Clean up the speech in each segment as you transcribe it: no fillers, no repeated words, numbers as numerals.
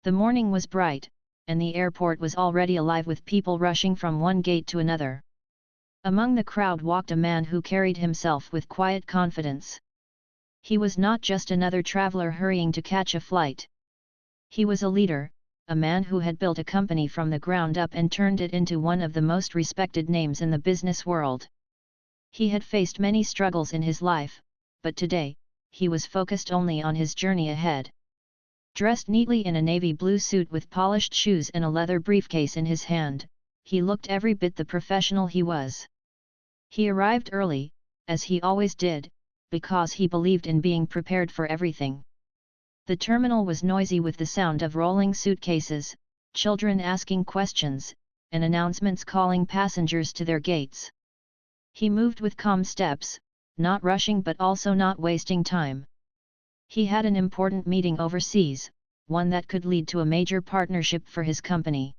The morning was bright, and the airport was already alive with people rushing from one gate to another. Among the crowd walked a man who carried himself with quiet confidence. He was not just another traveler hurrying to catch a flight. He was a leader, a man who had built a company from the ground up and turned it into one of the most respected names in the business world. He had faced many struggles in his life, but today, he was focused only on his journey ahead. Dressed neatly in a navy blue suit with polished shoes and a leather briefcase in his hand, he looked every bit the professional he was. He arrived early, as he always did, because he believed in being prepared for everything. The terminal was noisy with the sound of rolling suitcases, children asking questions, and announcements calling passengers to their gates. He moved with calm steps, not rushing but also not wasting time. He had an important meeting overseas, one that could lead to a major partnership for his company.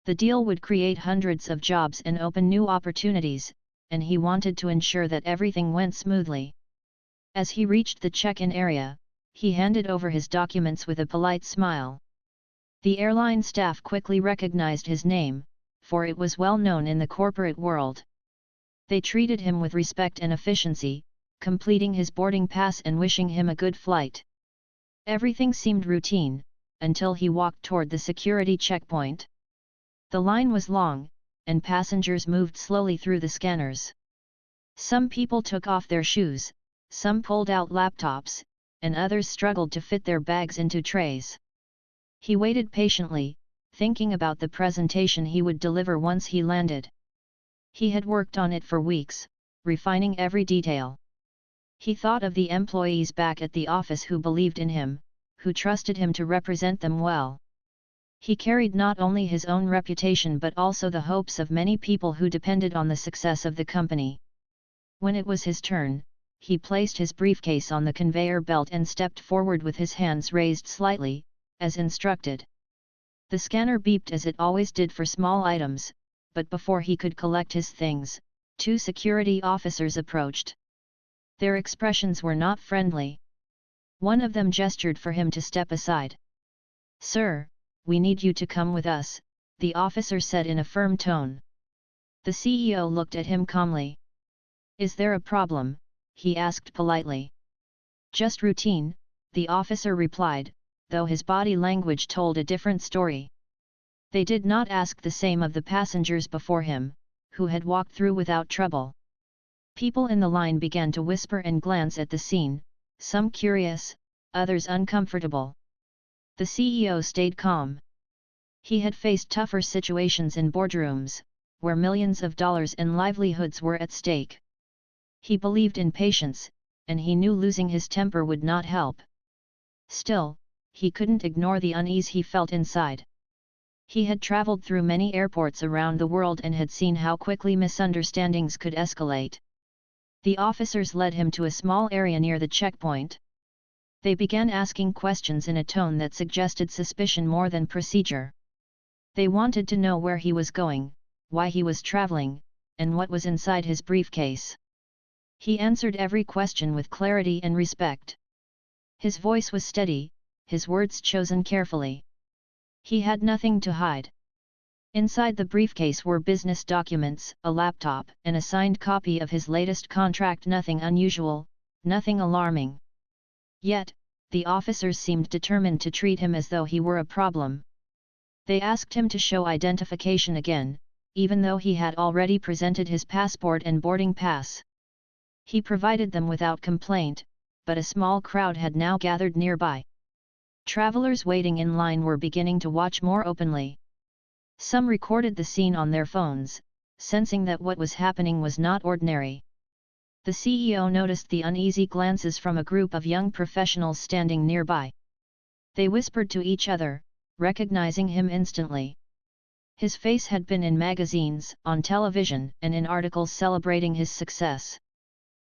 The deal would create hundreds of jobs and open new opportunities, and he wanted to ensure that everything went smoothly. As he reached the check-in area, he handed over his documents with a polite smile. The airline staff quickly recognized his name, for it was well known in the corporate world. They treated him with respect and efficiency, completing his boarding pass and wishing him a good flight. Everything seemed routine, until he walked toward the security checkpoint. The line was long, and passengers moved slowly through the scanners. Some people took off their shoes, some pulled out laptops, and others struggled to fit their bags into trays. He waited patiently, thinking about the presentation he would deliver once he landed. He had worked on it for weeks, refining every detail. He thought of the employees back at the office who believed in him, who trusted him to represent them well. He carried not only his own reputation but also the hopes of many people who depended on the success of the company. When it was his turn, he placed his briefcase on the conveyor belt and stepped forward with his hands raised slightly, as instructed. The scanner beeped as it always did for small items, but before he could collect his things, two security officers approached. Their expressions were not friendly. One of them gestured for him to step aside. "Sir, we need you to come with us," the officer said in a firm tone. The CEO looked at him calmly. "Is there a problem?" he asked politely. "Just routine," the officer replied, though his body language told a different story. They did not ask the same of the passengers before him, who had walked through without trouble. People in the line began to whisper and glance at the scene, some curious, others uncomfortable. The CEO stayed calm. He had faced tougher situations in boardrooms, where millions of dollars and livelihoods were at stake. He believed in patience, and he knew losing his temper would not help. Still, he couldn't ignore the unease he felt inside. He had traveled through many airports around the world and had seen how quickly misunderstandings could escalate. The officers led him to a small area near the checkpoint. They began asking questions in a tone that suggested suspicion more than procedure. They wanted to know where he was going, why he was traveling, and what was inside his briefcase. He answered every question with clarity and respect. His voice was steady, his words chosen carefully. He had nothing to hide. Inside the briefcase were business documents, a laptop, and a signed copy of his latest contract. Nothing unusual, nothing alarming. Yet, the officers seemed determined to treat him as though he were a problem. They asked him to show identification again, even though he had already presented his passport and boarding pass. He provided them without complaint, but a small crowd had now gathered nearby. Travelers waiting in line were beginning to watch more openly. Some recorded the scene on their phones, sensing that what was happening was not ordinary. The CEO noticed the uneasy glances from a group of young professionals standing nearby. They whispered to each other, recognizing him instantly. His face had been in magazines, on television, and in articles celebrating his success.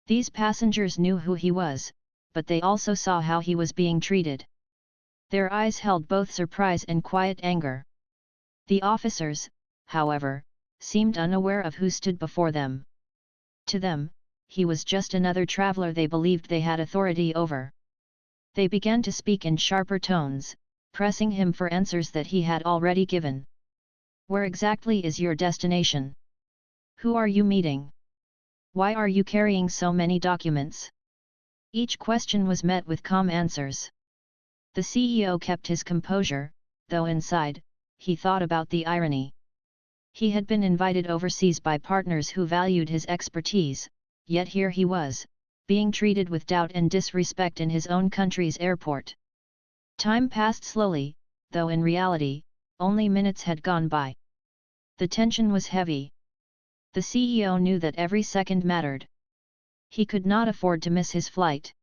These passengers knew who he was, but they also saw how he was being treated. Their eyes held both surprise and quiet anger. The officers, however, seemed unaware of who stood before them. To them, he was just another traveler they believed they had authority over. They began to speak in sharper tones, pressing him for answers that he had already given. Where exactly is your destination? Who are you meeting? Why are you carrying so many documents? Each question was met with calm answers. The CEO kept his composure, though inside, he thought about the irony. He had been invited overseas by partners who valued his expertise, yet here he was, being treated with doubt and disrespect in his own country's airport. Time passed slowly, though in reality, only minutes had gone by. The tension was heavy. The CEO knew that every second mattered. He could not afford to miss his flight.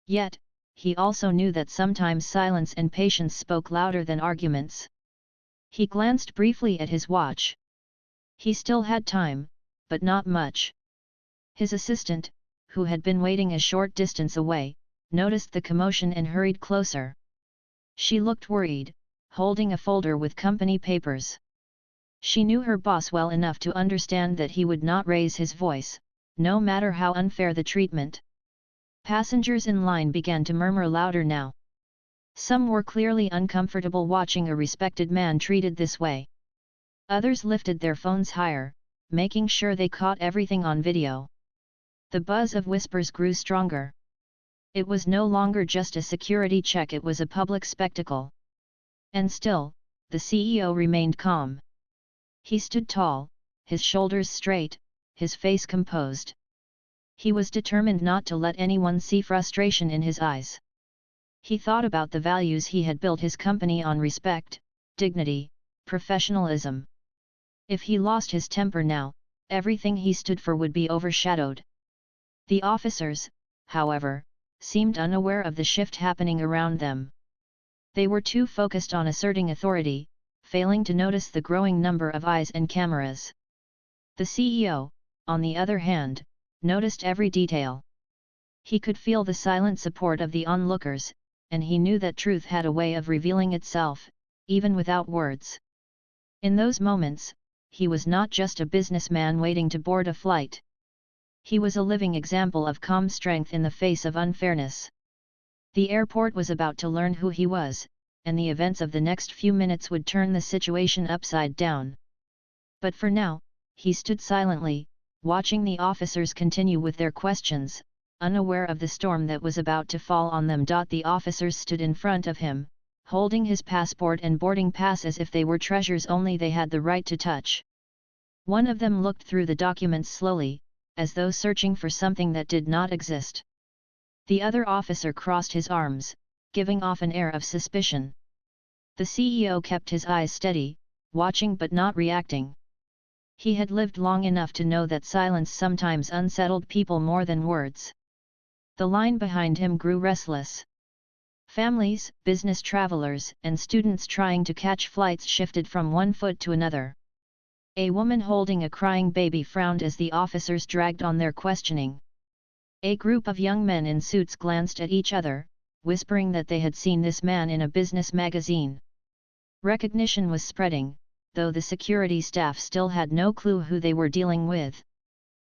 Yet, he also knew that sometimes silence and patience spoke louder than arguments. He glanced briefly at his watch. He still had time, but not much. His assistant, who had been waiting a short distance away, noticed the commotion and hurried closer. She looked worried, holding a folder with company papers. She knew her boss well enough to understand that he would not raise his voice, no matter how unfair the treatment. Passengers in line began to murmur louder now. Some were clearly uncomfortable watching a respected man treated this way. Others lifted their phones higher, making sure they caught everything on video. The buzz of whispers grew stronger. It was no longer just a security check, it was a public spectacle. And still, the CEO remained calm. He stood tall, his shoulders straight, his face composed. He was determined not to let anyone see frustration in his eyes. He thought about the values he had built his company on: respect, dignity, professionalism. If he lost his temper now, everything he stood for would be overshadowed. The officers, however, seemed unaware of the shift happening around them. They were too focused on asserting authority, failing to notice the growing number of eyes and cameras. The CEO, on the other hand, noticed every detail. He could feel the silent support of the onlookers, and he knew that truth had a way of revealing itself, even without words. In those moments, he was not just a businessman waiting to board a flight. He was a living example of calm strength in the face of unfairness. The airport was about to learn who he was, and the events of the next few minutes would turn the situation upside down. But for now, he stood silently, watching the officers continue with their questions, unaware of the storm that was about to fall on them. The officers stood in front of him, holding his passport and boarding pass as if they were treasures only they had the right to touch. One of them looked through the documents slowly, as though searching for something that did not exist. The other officer crossed his arms, giving off an air of suspicion. The CEO kept his eyes steady, watching but not reacting. He had lived long enough to know that silence sometimes unsettled people more than words. The line behind him grew restless. Families, business travelers, and students trying to catch flights shifted from one foot to another. A woman holding a crying baby frowned as the officers dragged on their questioning. A group of young men in suits glanced at each other, whispering that they had seen this man in a business magazine. Recognition was spreading, though the security staff still had no clue who they were dealing with.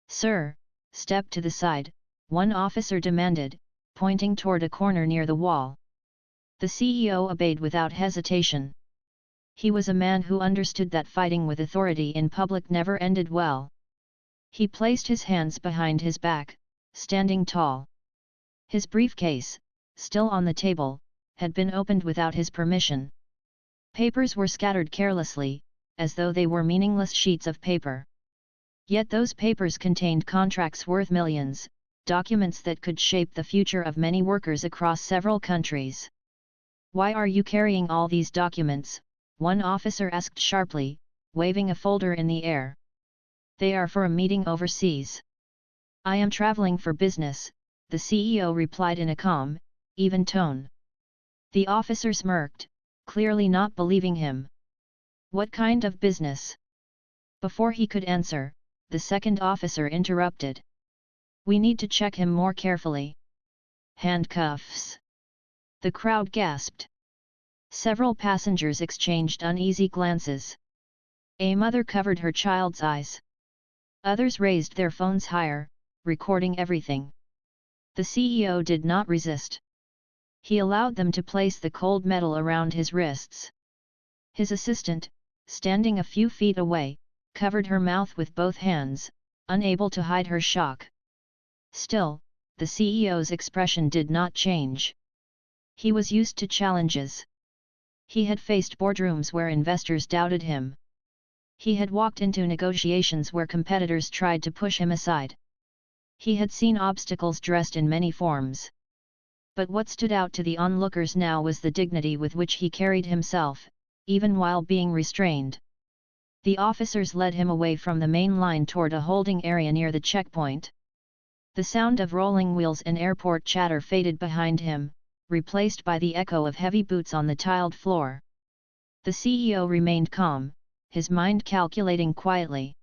"Sir, step to the side," one officer demanded, pointing toward a corner near the wall. The CEO obeyed without hesitation. He was a man who understood that fighting with authority in public never ended well. He placed his hands behind his back, standing tall. His briefcase, still on the table, had been opened without his permission. Papers were scattered carelessly, as though they were meaningless sheets of paper. Yet those papers contained contracts worth millions, documents that could shape the future of many workers across several countries. "Why are you carrying all these documents?" one officer asked sharply, waving a folder in the air. "They are for a meeting overseas." "I am traveling for business," the CEO replied in a calm, even tone. The officer smirked, clearly not believing him. "What kind of business?" Before he could answer, the second officer interrupted. "We need to check him more carefully." "Handcuffs!" The crowd gasped. Several passengers exchanged uneasy glances. A mother covered her child's eyes. Others raised their phones higher, recording everything. The CEO did not resist. He allowed them to place the cold metal around his wrists. His assistant, standing a few feet away, covered her mouth with both hands, unable to hide her shock. Still, the CEO's expression did not change. He was used to challenges. He had faced boardrooms where investors doubted him. He had walked into negotiations where competitors tried to push him aside. He had seen obstacles dressed in many forms. But what stood out to the onlookers now was the dignity with which he carried himself, even while being restrained. The officers led him away from the main line toward a holding area near the checkpoint. The sound of rolling wheels and airport chatter faded behind him, replaced by the echo of heavy boots on the tiled floor. The CEO remained calm, his mind calculating quietly.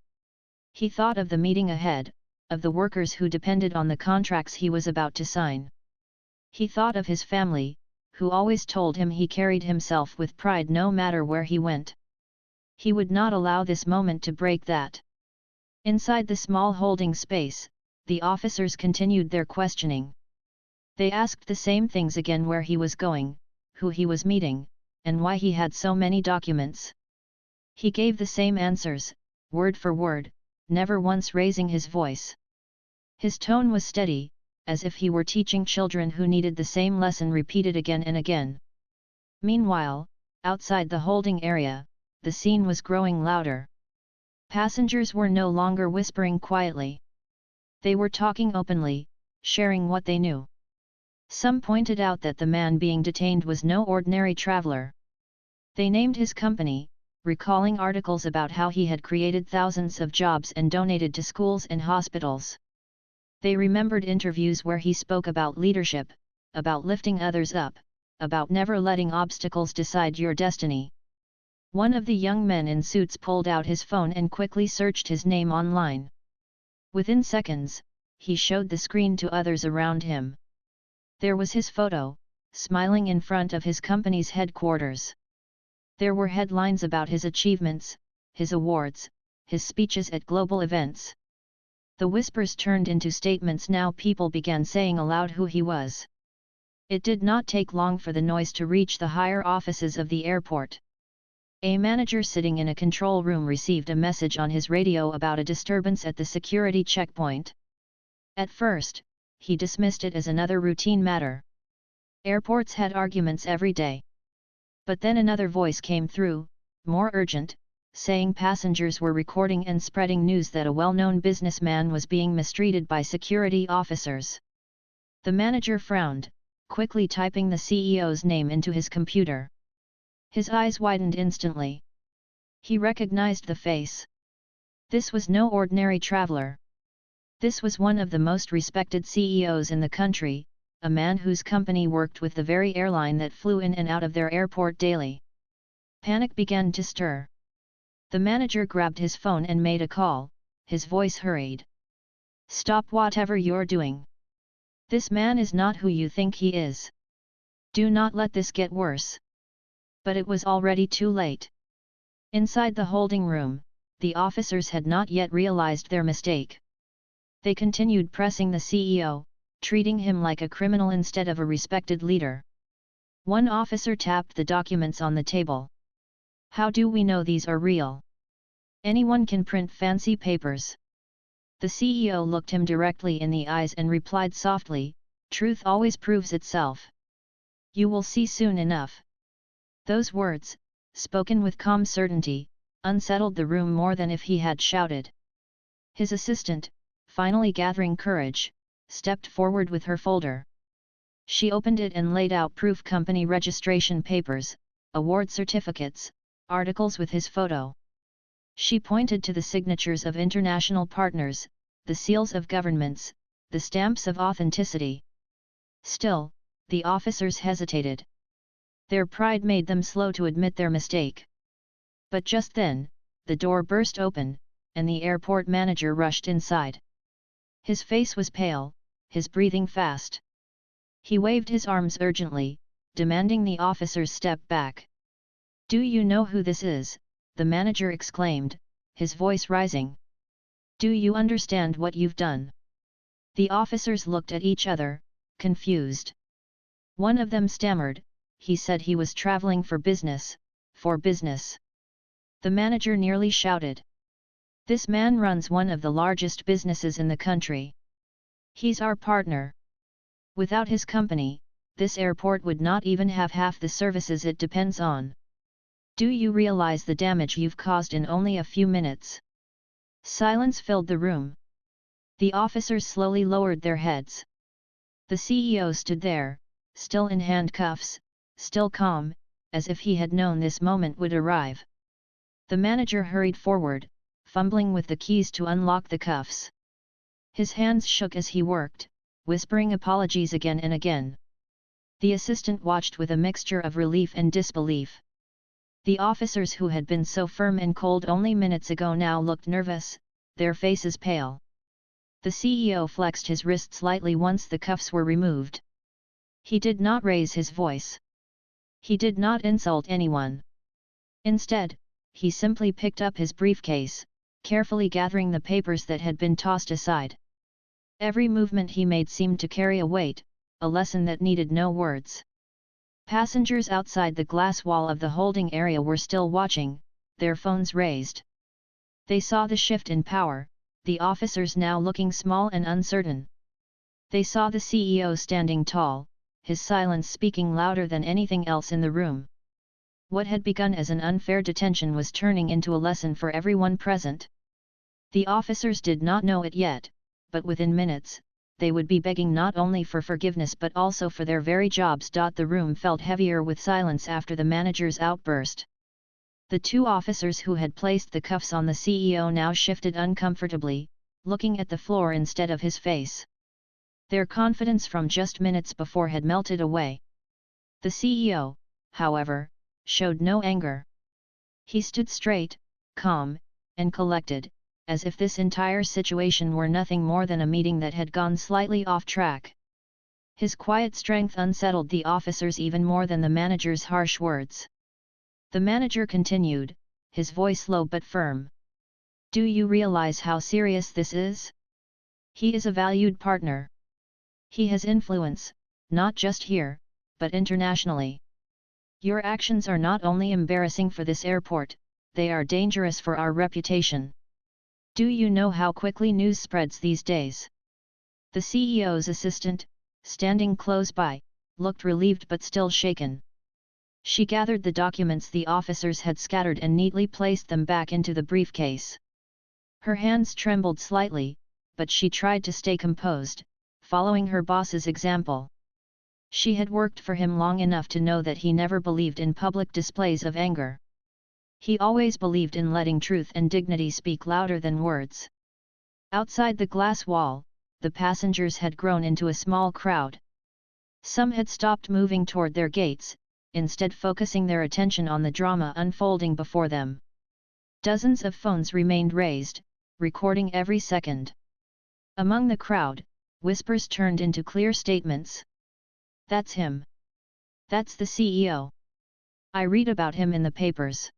He thought of the meeting ahead, of the workers who depended on the contracts he was about to sign. He thought of his family, who always told him he carried himself with pride no matter where he went. He would not allow this moment to break that. Inside the small holding space, the officers continued their questioning. They asked the same things again: where he was going, who he was meeting, and why he had so many documents. He gave the same answers, word for word, never once raising his voice. His tone was steady, as if he were teaching children who needed the same lesson repeated again and again. Meanwhile, outside the holding area, the scene was growing louder. Passengers were no longer whispering quietly. They were talking openly, sharing what they knew. Some pointed out that the man being detained was no ordinary traveler. They named his company, recalling articles about how he had created thousands of jobs and donated to schools and hospitals. They remembered interviews where he spoke about leadership, about lifting others up, about never letting obstacles decide your destiny. One of the young men in suits pulled out his phone and quickly searched his name online. Within seconds, he showed the screen to others around him. There was his photo, smiling in front of his company's headquarters. There were headlines about his achievements, his awards, his speeches at global events. The whispers turned into statements. Now people began saying aloud who he was. It did not take long for the noise to reach the higher offices of the airport. A manager sitting in a control room received a message on his radio about a disturbance at the security checkpoint. At first, he dismissed it as another routine matter. Airports had arguments every day. But then another voice came through, more urgent, saying passengers were recording and spreading news that a well-known businessman was being mistreated by security officers. The manager frowned, quickly typing the CEO's name into his computer. His eyes widened instantly. He recognized the face. This was no ordinary traveler. This was one of the most respected CEOs in the country, a man whose company worked with the very airline that flew in and out of their airport daily. Panic began to stir. The manager grabbed his phone and made a call, his voice hurried. "Stop whatever you're doing. This man is not who you think he is. Do not let this get worse." But it was already too late. Inside the holding room, the officers had not yet realized their mistake. They continued pressing the CEO, treating him like a criminal instead of a respected leader. One officer tapped the documents on the table. "How do we know these are real? Anyone can print fancy papers." The CEO looked him directly in the eyes and replied softly, "Truth always proves itself. You will see soon enough." Those words, spoken with calm certainty, unsettled the room more than if he had shouted. His assistant, finally gathering courage, stepped forward with her folder. She opened it and laid out proof: company registration papers, award certificates, articles with his photo. She pointed to the signatures of international partners, the seals of governments, the stamps of authenticity. Still, the officers hesitated. Their pride made them slow to admit their mistake. But just then, the door burst open, and the airport manager rushed inside. His face was pale, his breathing fast. He waved his arms urgently, demanding the officers step back. "Do you know who this is?" the manager exclaimed, his voice rising. "Do you understand what you've done?" The officers looked at each other, confused. One of them stammered, he said he was traveling for business, for business. The manager nearly shouted. This man runs one of the largest businesses in the country. He's our partner. Without his company, this airport would not even have half the services it depends on. Do you realize the damage you've caused in only a few minutes? Silence filled the room. The officers slowly lowered their heads. The CEO stood there, still in handcuffs, still calm, as if he had known this moment would arrive. The manager hurried forward, fumbling with the keys to unlock the cuffs. His hands shook as he worked, whispering apologies again and again. The assistant watched with a mixture of relief and disbelief. The officers who had been so firm and cold only minutes ago now looked nervous, their faces pale. The CEO flexed his wrists lightly once the cuffs were removed. He did not raise his voice. He did not insult anyone. Instead, he simply picked up his briefcase, carefully gathering the papers that had been tossed aside. Every movement he made seemed to carry a weight, a lesson that needed no words. Passengers outside the glass wall of the holding area were still watching, their phones raised. They saw the shift in power, the officers now looking small and uncertain. They saw the CEO standing tall, his silence speaking louder than anything else in the room. What had begun as an unfair detention was turning into a lesson for everyone present. The officers did not know it yet, but within minutes, they would be begging not only for forgiveness but also for their very jobs. The room felt heavier with silence after the manager's outburst. The two officers who had placed the cuffs on the CEO now shifted uncomfortably, looking at the floor instead of his face. Their confidence from just minutes before had melted away. The CEO, however, showed no anger. He stood straight, calm, and collected, as if this entire situation were nothing more than a meeting that had gone slightly off track. His quiet strength unsettled the officers even more than the manager's harsh words. The manager continued, his voice low but firm. Do you realize how serious this is? He is a valued partner. He has influence, not just here, but internationally. Your actions are not only embarrassing for this airport, they are dangerous for our reputation. Do you know how quickly news spreads these days? The CEO's assistant, standing close by, looked relieved but still shaken. She gathered the documents the officers had scattered and neatly placed them back into the briefcase. Her hands trembled slightly, but she tried to stay composed, following her boss's example. She had worked for him long enough to know that he never believed in public displays of anger. He always believed in letting truth and dignity speak louder than words. Outside the glass wall, the passengers had grown into a small crowd. Some had stopped moving toward their gates, instead focusing their attention on the drama unfolding before them. Dozens of phones remained raised, recording every second. Among the crowd, whispers turned into clear statements. That's him. That's the CEO. I read about him in the papers.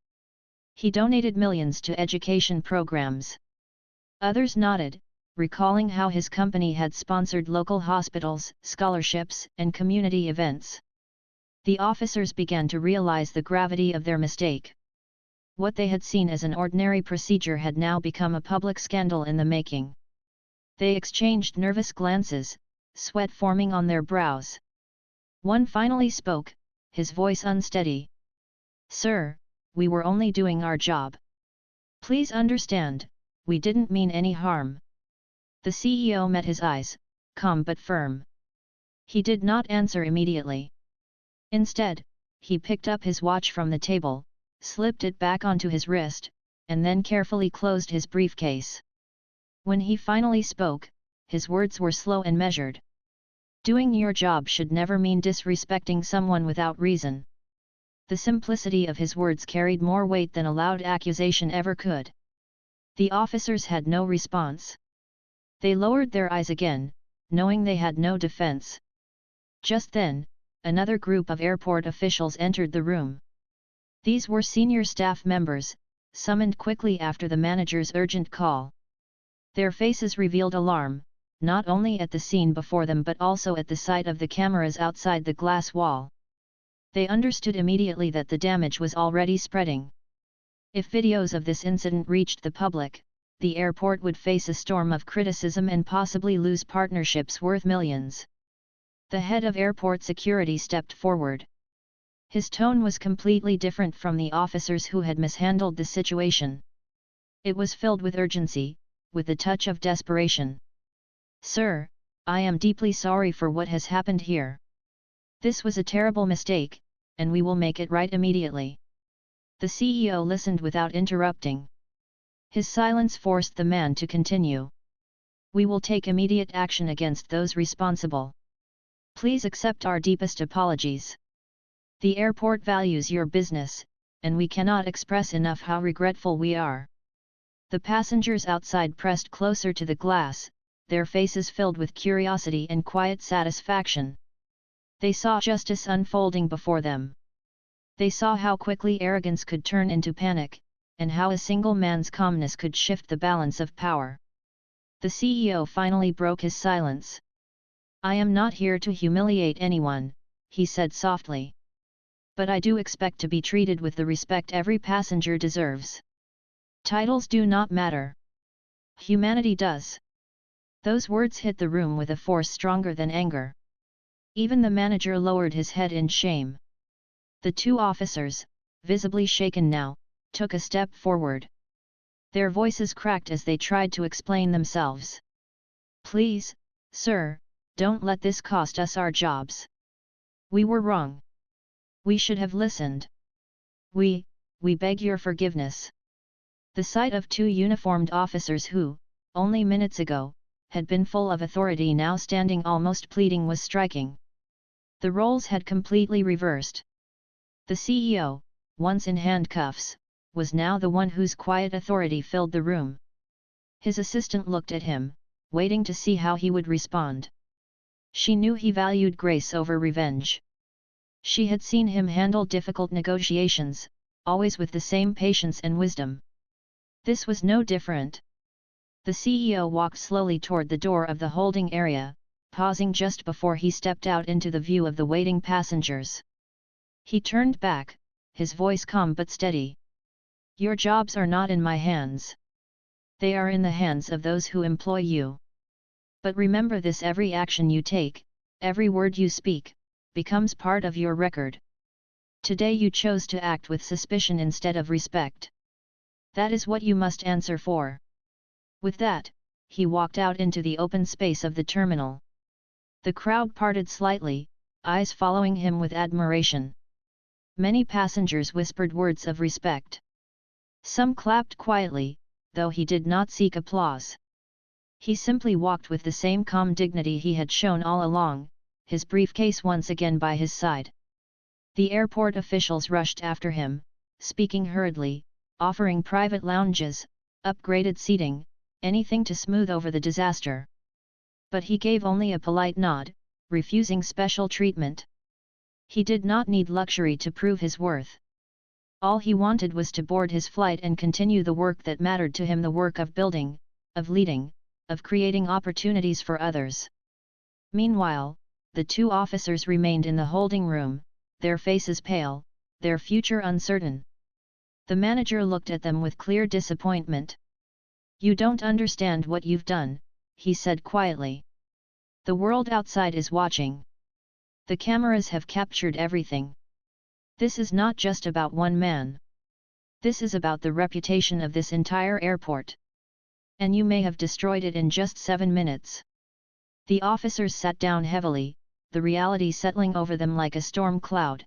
He donated millions to education programs. Others nodded, recalling how his company had sponsored local hospitals, scholarships, and community events. The officers began to realize the gravity of their mistake. What they had seen as an ordinary procedure had now become a public scandal in the making. They exchanged nervous glances, sweat forming on their brows. One finally spoke, his voice unsteady. Sir, we were only doing our job. Please understand, we didn't mean any harm. The CEO met his eyes, calm but firm. He did not answer immediately. Instead, he picked up his watch from the table, slipped it back onto his wrist, and then carefully closed his briefcase. When he finally spoke, his words were slow and measured. Doing your job should never mean disrespecting someone without reason. The simplicity of his words carried more weight than a loud accusation ever could. The officers had no response. They lowered their eyes again, knowing they had no defense. Just then, another group of airport officials entered the room. These were senior staff members, summoned quickly after the manager's urgent call. Their faces revealed alarm, not only at the scene before them but also at the sight of the cameras outside the glass wall. They understood immediately that the damage was already spreading. If videos of this incident reached the public, the airport would face a storm of criticism and possibly lose partnerships worth millions. The head of airport security stepped forward. His tone was completely different from the officers who had mishandled the situation. It was filled with urgency, with a touch of desperation. "Sir, I am deeply sorry for what has happened here. This was a terrible mistake, and we will make it right immediately." The CEO listened without interrupting. His silence forced the man to continue. "We will take immediate action against those responsible. Please accept our deepest apologies. The airport values your business, and we cannot express enough how regretful we are." The passengers outside pressed closer to the glass, their faces filled with curiosity and quiet satisfaction. They saw justice unfolding before them. They saw how quickly arrogance could turn into panic, and how a single man's calmness could shift the balance of power. The CEO finally broke his silence. "I am not here to humiliate anyone," he said softly. "But I do expect to be treated with the respect every passenger deserves. Titles do not matter. Humanity does." Those words hit the room with a force stronger than anger. Even the manager lowered his head in shame. The two officers, visibly shaken now, took a step forward. Their voices cracked as they tried to explain themselves. "Please, sir, don't let this cost us our jobs. We were wrong. We should have listened. We beg your forgiveness." The sight of two uniformed officers who, only minutes ago, had been full of authority now standing almost pleading was striking. The roles had completely reversed. The CEO, once in handcuffs, was now the one whose quiet authority filled the room. His assistant looked at him, waiting to see how he would respond. She knew he valued grace over revenge. She had seen him handle difficult negotiations, always with the same patience and wisdom. This was no different. The CEO walked slowly toward the door of the holding area, pausing just before he stepped out into the view of the waiting passengers. He turned back, his voice calm but steady. "Your jobs are not in my hands. They are in the hands of those who employ you. But remember this: every action you take, every word you speak, becomes part of your record. Today you chose to act with suspicion instead of respect. That is what you must answer for." With that, he walked out into the open space of the terminal. The crowd parted slightly, eyes following him with admiration. Many passengers whispered words of respect. Some clapped quietly, though he did not seek applause. He simply walked with the same calm dignity he had shown all along, his briefcase once again by his side. The airport officials rushed after him, speaking hurriedly, offering private lounges, upgraded seating, anything to smooth over the disaster. But he gave only a polite nod, refusing special treatment. He did not need luxury to prove his worth. All he wanted was to board his flight and continue the work that mattered to him: the work of building, of leading, of creating opportunities for others. Meanwhile, the two officers remained in the holding room, their faces pale, their future uncertain. The manager looked at them with clear disappointment. "You don't understand what you've done," he said quietly. "The world outside is watching. The cameras have captured everything. This is not just about one man. This is about the reputation of this entire airport. And you may have destroyed it in just 7 minutes." The officers sat down heavily, the reality settling over them like a storm cloud.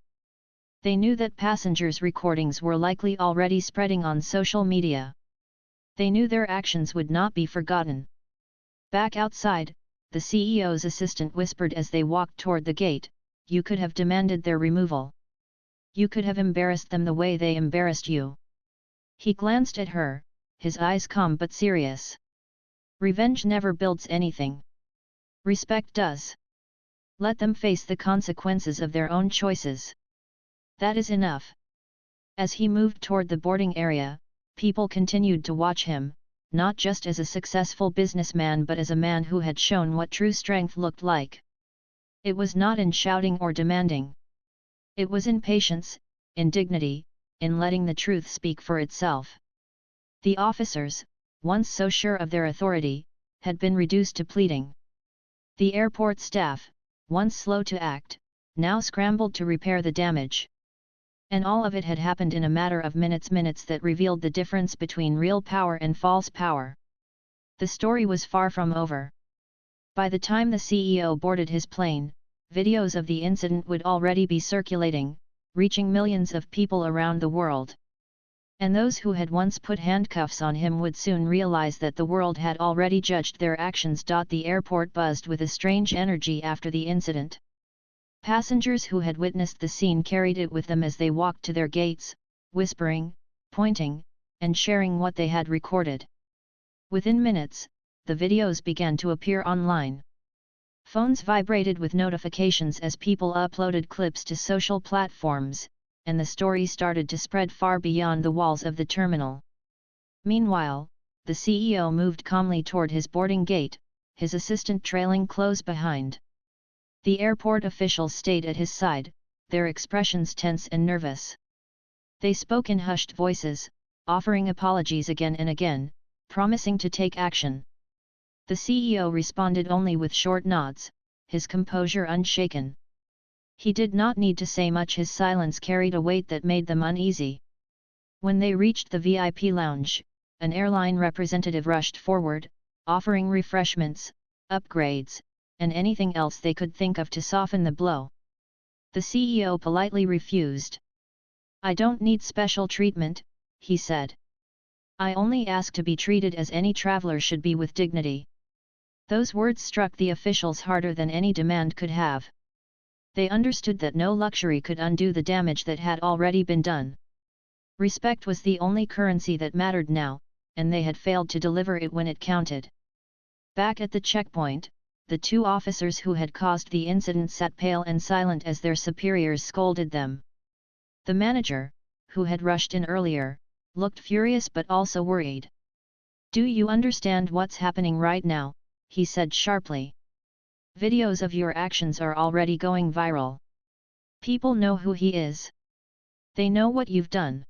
They knew that passengers' recordings were likely already spreading on social media. They knew their actions would not be forgotten. Back outside, the CEO's assistant whispered as they walked toward the gate, "You could have demanded their removal. You could have embarrassed them the way they embarrassed you." He glanced at her, his eyes calm but serious. "Revenge never builds anything. Respect does. Let them face the consequences of their own choices. That is enough." As he moved toward the boarding area, people continued to watch him, not just as a successful businessman but as a man who had shown what true strength looked like. It was not in shouting or demanding. It was in patience, in dignity, in letting the truth speak for itself. The officers, once so sure of their authority, had been reduced to pleading. The airport staff, once slow to act, now scrambled to repair the damage. And all of it had happened in a matter of minutes that revealed the difference between real power and false power. The story was far from over. By the time the CEO boarded his plane, videos of the incident would already be circulating, reaching millions of people around the world. And those who had once put handcuffs on him would soon realize that the world had already judged their actions. The airport buzzed with a strange energy after the incident. Passengers who had witnessed the scene carried it with them as they walked to their gates, whispering, pointing, and sharing what they had recorded. Within minutes, the videos began to appear online. Phones vibrated with notifications as people uploaded clips to social platforms, and the story started to spread far beyond the walls of the terminal. Meanwhile, the CEO moved calmly toward his boarding gate, his assistant trailing close behind. The airport officials stayed at his side, their expressions tense and nervous. They spoke in hushed voices, offering apologies again and again, promising to take action. The CEO responded only with short nods, his composure unshaken. He did not need to say much. His silence carried a weight that made them uneasy. When they reached the VIP lounge, an airline representative rushed forward, offering refreshments, upgrades, and anything else they could think of to soften the blow. The CEO politely refused. "I don't need special treatment," he said. "I only ask to be treated as any traveler should be, with dignity." Those words struck the officials harder than any demand could have. They understood that no luxury could undo the damage that had already been done. Respect was the only currency that mattered now, and they had failed to deliver it when it counted. Back at the checkpoint, the two officers who had caused the incident sat pale and silent as their superiors scolded them. The manager, who had rushed in earlier, looked furious but also worried. "Do you understand what's happening right now?" he said sharply. "Videos of your actions are already going viral. People know who he is. They know what you've done.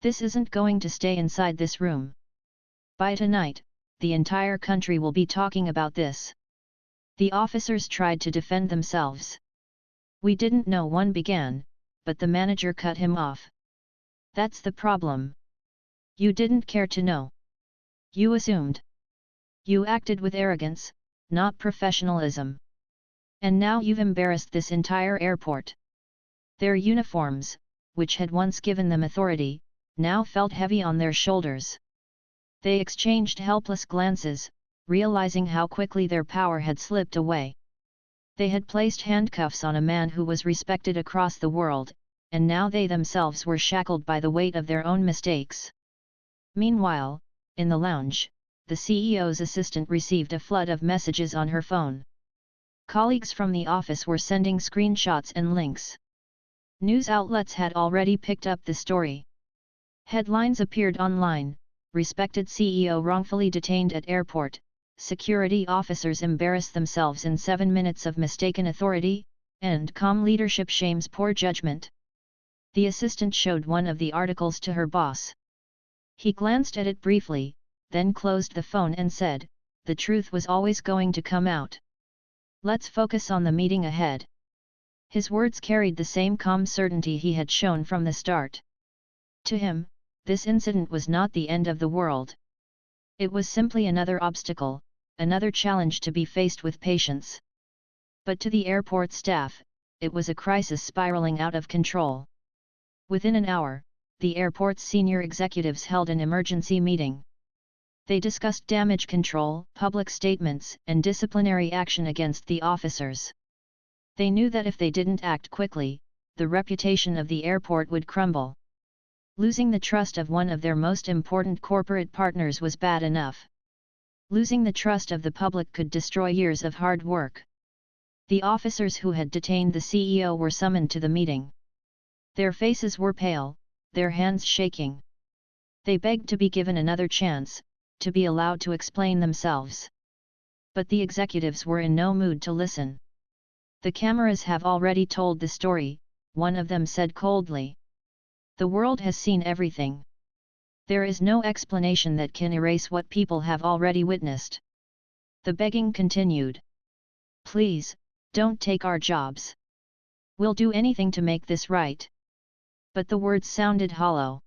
This isn't going to stay inside this room. By tonight, the entire country will be talking about this." The officers tried to defend themselves. "We didn't know," one began, but the manager cut him off. "That's the problem. You didn't care to know. You assumed. You acted with arrogance, not professionalism. And now you've embarrassed this entire airport." Their uniforms, which had once given them authority, now felt heavy on their shoulders. They exchanged helpless glances, realizing how quickly their power had slipped away. They had placed handcuffs on a man who was respected across the world, and now they themselves were shackled by the weight of their own mistakes. Meanwhile, in the lounge, the CEO's assistant received a flood of messages on her phone. Colleagues from the office were sending screenshots and links. News outlets had already picked up the story. Headlines appeared online: "Respected CEO wrongfully detained at airport, security officers embarrass themselves in 7 minutes of mistaken authority, and calm leadership shames poor judgment." The assistant showed one of the articles to her boss. He glanced at it briefly, then closed the phone and said, "The truth was always going to come out. Let's focus on the meeting ahead." His words carried the same calm certainty he had shown from the start. To him, this incident was not the end of the world. It was simply another obstacle, another challenge to be faced with patience. But to the airport staff, it was a crisis spiraling out of control. Within an hour, the airport's senior executives held an emergency meeting. They discussed damage control, public statements, and disciplinary action against the officers. They knew that if they didn't act quickly, the reputation of the airport would crumble. Losing the trust of one of their most important corporate partners was bad enough. Losing the trust of the public could destroy years of hard work. The officers who had detained the CEO were summoned to the meeting. Their faces were pale, their hands shaking. They begged to be given another chance, to be allowed to explain themselves. But the executives were in no mood to listen. "The cameras have already told the story," one of them said coldly. "The world has seen everything. There is no explanation that can erase what people have already witnessed." The begging continued. "Please, don't take our jobs. We'll do anything to make this right." But the words sounded hollow.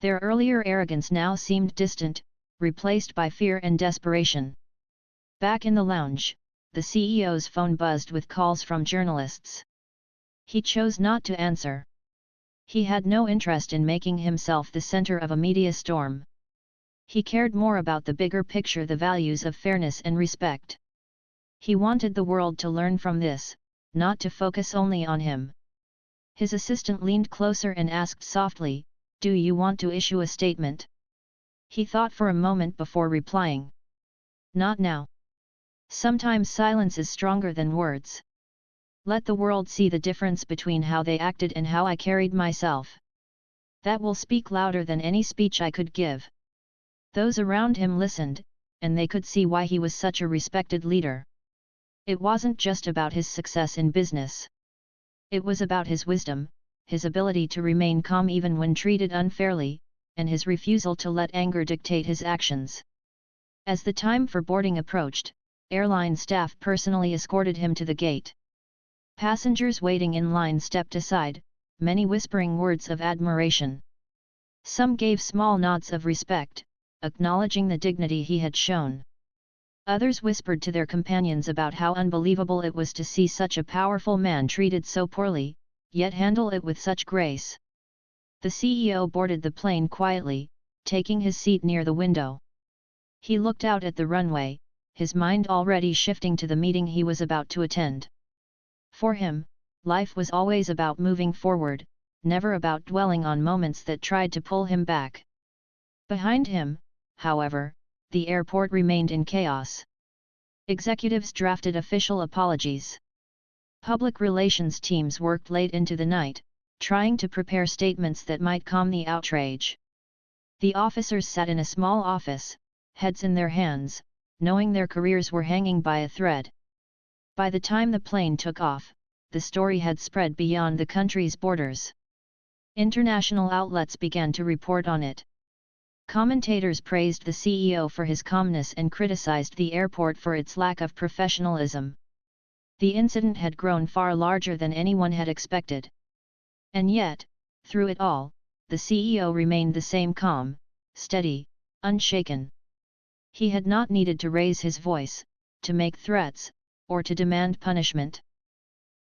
Their earlier arrogance now seemed distant, replaced by fear and desperation. Back in the lounge, the CEO's phone buzzed with calls from journalists. He chose not to answer. He had no interest in making himself the center of a media storm. He cared more about the bigger picture, the values of fairness and respect. He wanted the world to learn from this, not to focus only on him. His assistant leaned closer and asked softly, "Do you want to issue a statement?" He thought for a moment before replying. "Not now. Sometimes silence is stronger than words. Let the world see the difference between how they acted and how I carried myself. That will speak louder than any speech I could give." Those around him listened, and they could see why he was such a respected leader. It wasn't just about his success in business. It was about his wisdom, his ability to remain calm even when treated unfairly, and his refusal to let anger dictate his actions. As the time for boarding approached, airline staff personally escorted him to the gate. Passengers waiting in line stepped aside, many whispering words of admiration. Some gave small nods of respect, acknowledging the dignity he had shown. Others whispered to their companions about how unbelievable it was to see such a powerful man treated so poorly, yet handle it with such grace. The CEO boarded the plane quietly, taking his seat near the window. He looked out at the runway, his mind already shifting to the meeting he was about to attend. For him, life was always about moving forward, never about dwelling on moments that tried to pull him back. Behind him, however, the airport remained in chaos. Executives drafted official apologies. Public relations teams worked late into the night, trying to prepare statements that might calm the outrage. The officers sat in a small office, heads in their hands, knowing their careers were hanging by a thread. By the time the plane took off, the story had spread beyond the country's borders. International outlets began to report on it. Commentators praised the CEO for his calmness and criticized the airport for its lack of professionalism. The incident had grown far larger than anyone had expected. And yet, through it all, the CEO remained the same calm, steady, unshaken. He had not needed to raise his voice, to make threats, or to demand punishment.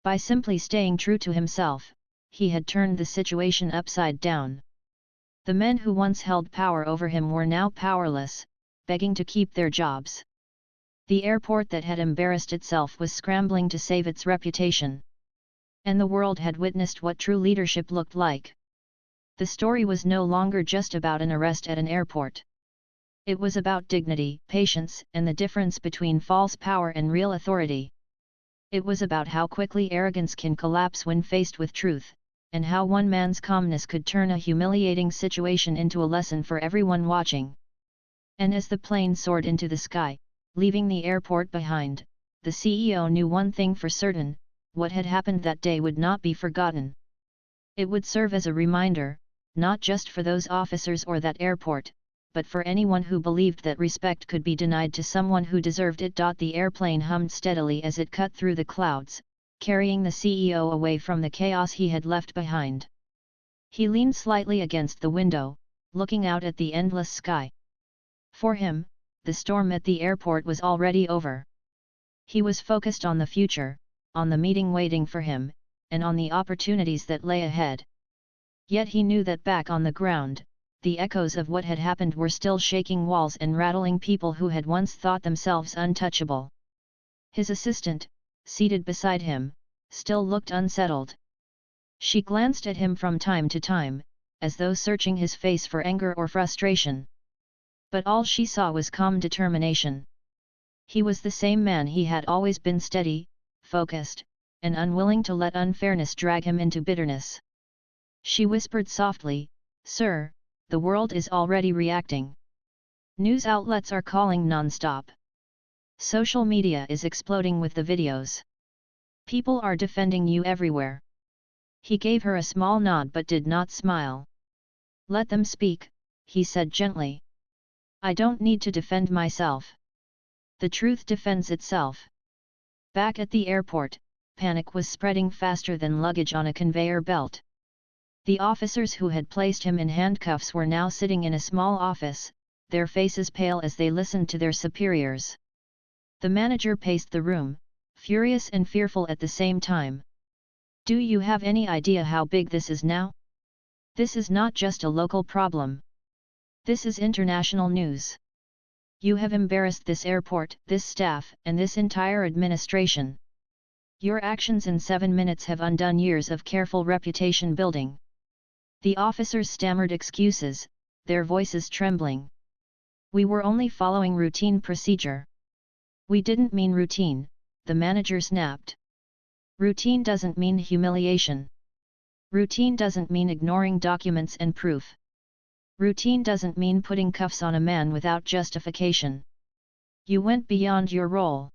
By simply staying true to himself, he had turned the situation upside down. The men who once held power over him were now powerless, begging to keep their jobs. The airport that had embarrassed itself was scrambling to save its reputation. And the world had witnessed what true leadership looked like. The story was no longer just about an arrest at an airport. It was about dignity, patience, and the difference between false power and real authority. It was about how quickly arrogance can collapse when faced with truth, and how one man's calmness could turn a humiliating situation into a lesson for everyone watching. And as the plane soared into the sky, leaving the airport behind, the CEO knew one thing for certain: what had happened that day would not be forgotten. It would serve as a reminder, not just for those officers or that airport, but for anyone who believed that respect could be denied to someone who deserved it. The airplane hummed steadily as it cut through the clouds, carrying the CEO away from the chaos he had left behind. He leaned slightly against the window, looking out at the endless sky. For him, the storm at the airport was already over. He was focused on the future, on the meeting waiting for him, and on the opportunities that lay ahead. Yet he knew that back on the ground, the echoes of what had happened were still shaking walls and rattling people who had once thought themselves untouchable. His assistant, seated beside him, still looked unsettled. She glanced at him from time to time, as though searching his face for anger or frustration. But all she saw was calm determination. He was the same man he had always been: steady, focused, and unwilling to let unfairness drag him into bitterness. She whispered softly, "Sir, the world is already reacting. News outlets are calling non-stop. Social media is exploding with the videos. People are defending you everywhere. He gave her a small nod but did not smile. Let them speak, he said gently. I don't need to defend myself. The truth defends itself. Back at the airport, panic was spreading faster than luggage on a conveyor belt. The officers who had placed him in handcuffs were now sitting in a small office, their faces pale as they listened to their superiors. The manager paced the room, furious and fearful at the same time. Do you have any idea how big this is now? This is not just a local problem. This is international news. You have embarrassed this airport, this staff, and this entire administration. Your actions in 7 minutes have undone years of careful reputation building. The officers stammered excuses, their voices trembling. We were only following routine procedure. We didn't mean routine, the manager snapped. Routine doesn't mean humiliation. Routine doesn't mean ignoring documents and proof. Routine doesn't mean putting cuffs on a man without justification. You went beyond your role.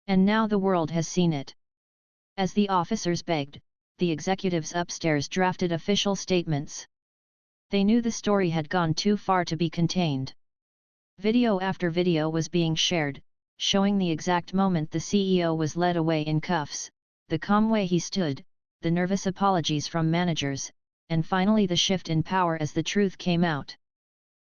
And now the world has seen it. As the officers begged, the executives upstairs drafted official statements. They knew the story had gone too far to be contained. Video after video was being shared, showing the exact moment the CEO was led away in cuffs, the calm way he stood, the nervous apologies from managers, and finally the shift in power as the truth came out.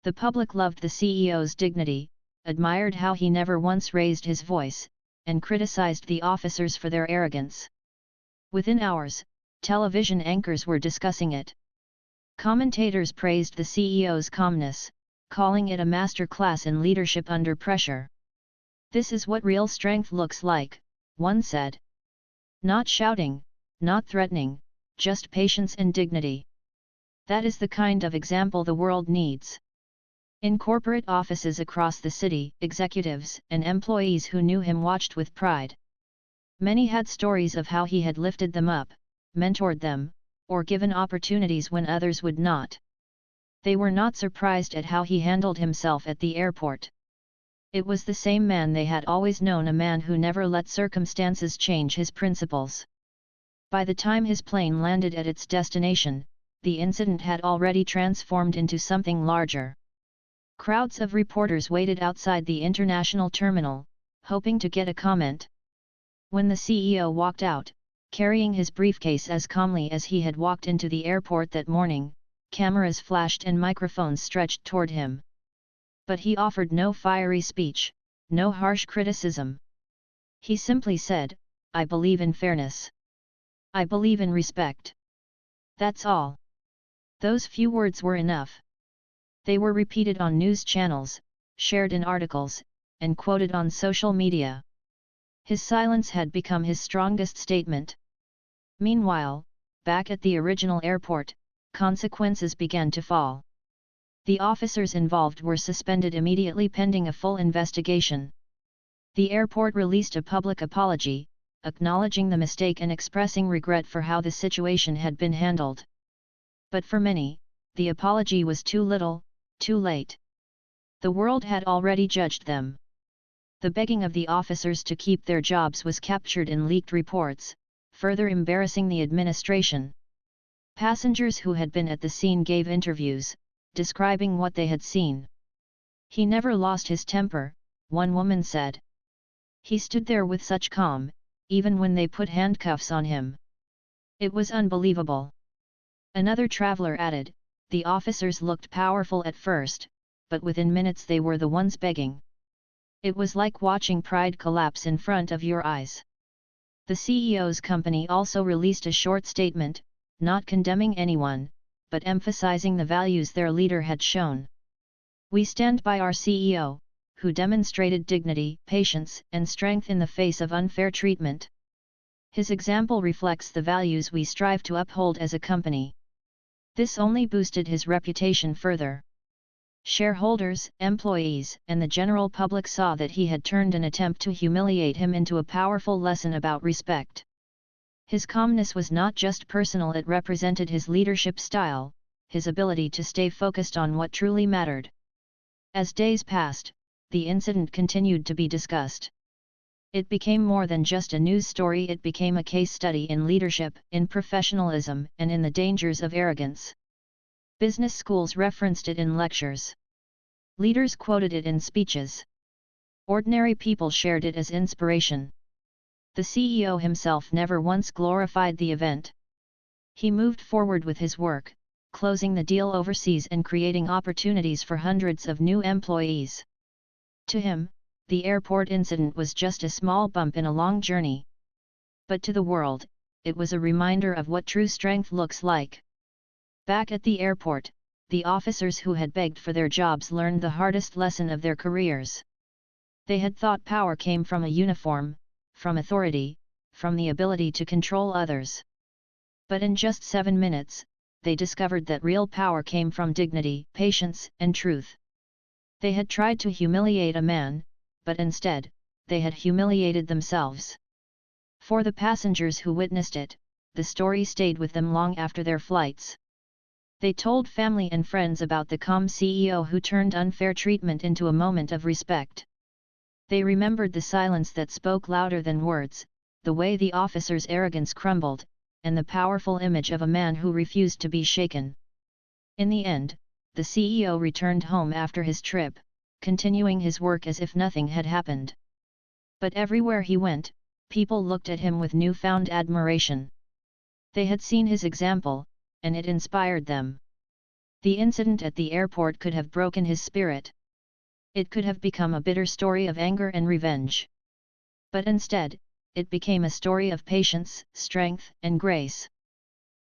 The public loved the CEO's dignity, admired how he never once raised his voice, and criticized the officers for their arrogance. Within hours, television anchors were discussing it. Commentators praised the CEO's calmness, calling it a master class in leadership under pressure. This is what real strength looks like, one said. Not shouting, not threatening, just patience and dignity. That is the kind of example the world needs. In corporate offices across the city, executives and employees who knew him watched with pride. Many had stories of how he had lifted them up, mentored them, or given opportunities when others would not. They were not surprised at how he handled himself at the airport. It was the same man they had always known, a man who never let circumstances change his principles. By the time his plane landed at its destination, the incident had already transformed into something larger. Crowds of reporters waited outside the international terminal, hoping to get a comment. When the CEO walked out, carrying his briefcase as calmly as he had walked into the airport that morning, cameras flashed and microphones stretched toward him. But he offered no fiery speech, no harsh criticism. He simply said, I believe in fairness. I believe in respect. That's all. Those few words were enough. They were repeated on news channels, shared in articles, and quoted on social media. His silence had become his strongest statement. Meanwhile, back at the original airport, consequences began to fall. The officers involved were suspended immediately pending a full investigation. The airport released a public apology, acknowledging the mistake and expressing regret for how the situation had been handled. But for many, the apology was too little, too late. The world had already judged them. The begging of the officers to keep their jobs was captured in leaked reports, further embarrassing the administration. Passengers who had been at the scene gave interviews, describing what they had seen. He never lost his temper, one woman said. He stood there with such calm, even when they put handcuffs on him. It was unbelievable. Another traveler added, the officers looked powerful at first, but within minutes they were the ones begging. It was like watching pride collapse in front of your eyes. The CEO's company also released a short statement, not condemning anyone, but emphasizing the values their leader had shown. We stand by our CEO, who demonstrated dignity, patience, and strength in the face of unfair treatment. His example reflects the values we strive to uphold as a company. This only boosted his reputation further. Shareholders, employees, and the general public saw that he had turned an attempt to humiliate him into a powerful lesson about respect. His calmness was not just personal, it represented his leadership style, his ability to stay focused on what truly mattered. As days passed, the incident continued to be discussed. It became more than just a news story, it became a case study in leadership, in professionalism, and in the dangers of arrogance. Business schools referenced it in lectures. Leaders quoted it in speeches. Ordinary people shared it as inspiration. The CEO himself never once glorified the event. He moved forward with his work, closing the deal overseas and creating opportunities for hundreds of new employees. To him, the airport incident was just a small bump in a long journey. But to the world, it was a reminder of what true strength looks like. Back at the airport, the officers who had begged for their jobs learned the hardest lesson of their careers. They had thought power came from a uniform, from authority, from the ability to control others. But in just 7 minutes, they discovered that real power came from dignity, patience, and truth. They had tried to humiliate a man, but instead, they had humiliated themselves. For the passengers who witnessed it, the story stayed with them long after their flights. They told family and friends about the calm CEO who turned unfair treatment into a moment of respect. They remembered the silence that spoke louder than words, the way the officer's arrogance crumbled, and the powerful image of a man who refused to be shaken. In the end, the CEO returned home after his trip, continuing his work as if nothing had happened. But everywhere he went, people looked at him with newfound admiration. They had seen his example, and it inspired them. The incident at the airport could have broken his spirit. It could have become a bitter story of anger and revenge. But instead, it became a story of patience, strength, and grace.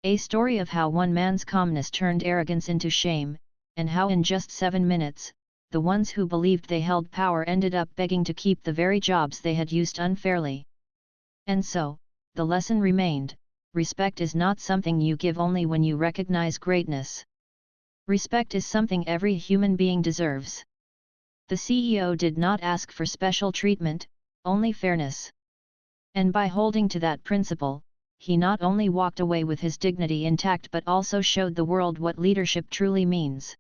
A story of how one man's calmness turned arrogance into shame, and how in just 7 minutes, the ones who believed they held power ended up begging to keep the very jobs they had used unfairly. And so, the lesson remained: respect is not something you give only when you recognize greatness. Respect is something every human being deserves. The CEO did not ask for special treatment, only fairness. And by holding to that principle, he not only walked away with his dignity intact but also showed the world what leadership truly means.